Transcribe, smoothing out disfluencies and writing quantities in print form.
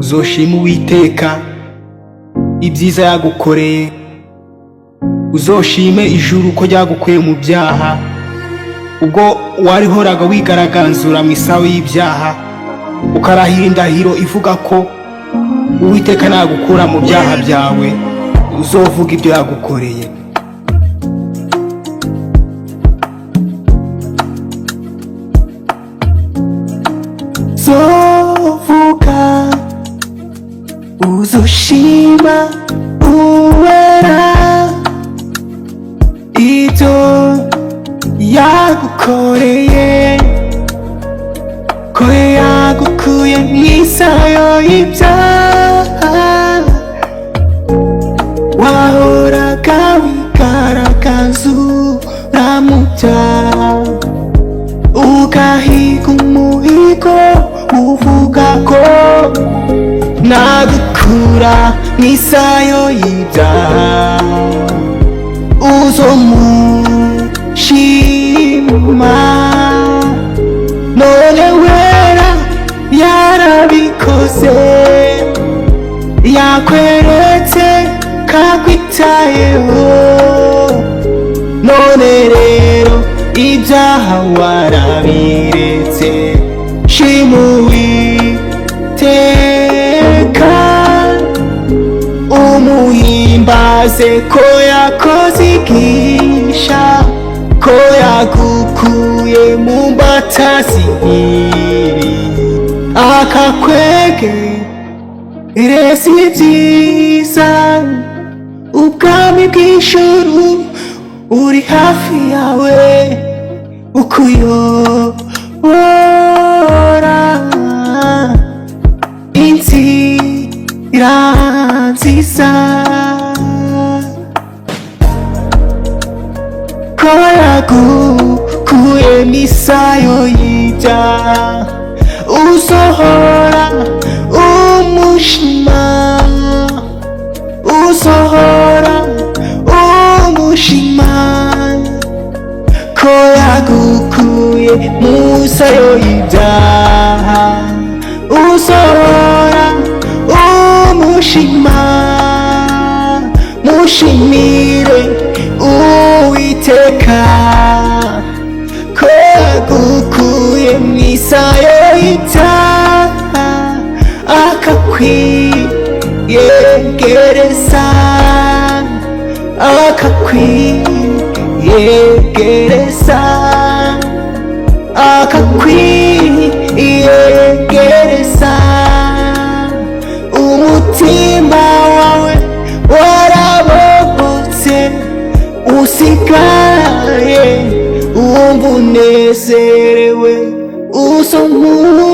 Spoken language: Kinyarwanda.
uzoshima Uwiteka ibyiza yagukoreye, uzoshime ijuru ko ryagukuye mu byaha, ubwo warihoraga wigaragaranzura mu isaho y'ibyaha, ukarahira indahiro ivuga ko Uwiteka nagukura mu byaha byawe uzovuga ibyo yagukoreye. Uzovuga, uzoshima Uwera ibyo yagukoreye, ko yagukuye mu isayo y'ibyaha, wahoraga wigaragazura mu byaha, ugahiga umuhigo uvuga ko nagukura mu isayo y'ibyaha, uzomushima. None Wera yarabikoze, yakweretse kakwitayeho, none rero ibyaha warabiretse, shima Uwiteka umuhimbaze ko yakoze igisha, ko yagukuye mu mbatazi nk'iri, akakwegereza ibyiza, ubwami bw'ijuru uri hafi yawe ukuyobora inzira nziza, ko yagukuye mu isayo y'ibyaha, uzohora umushima, uzohora umushima, ko yagukuye mu isayo y'ibyaha, uzohora umushima. Mushimire Uwiteka ko yagukuye mu isayo y'ibyaha, akakwiyegereza, akakwiyegereza, akakwiyegereza, umutima wawe warabobotse, usigaye wumva unezerewe, uzomuha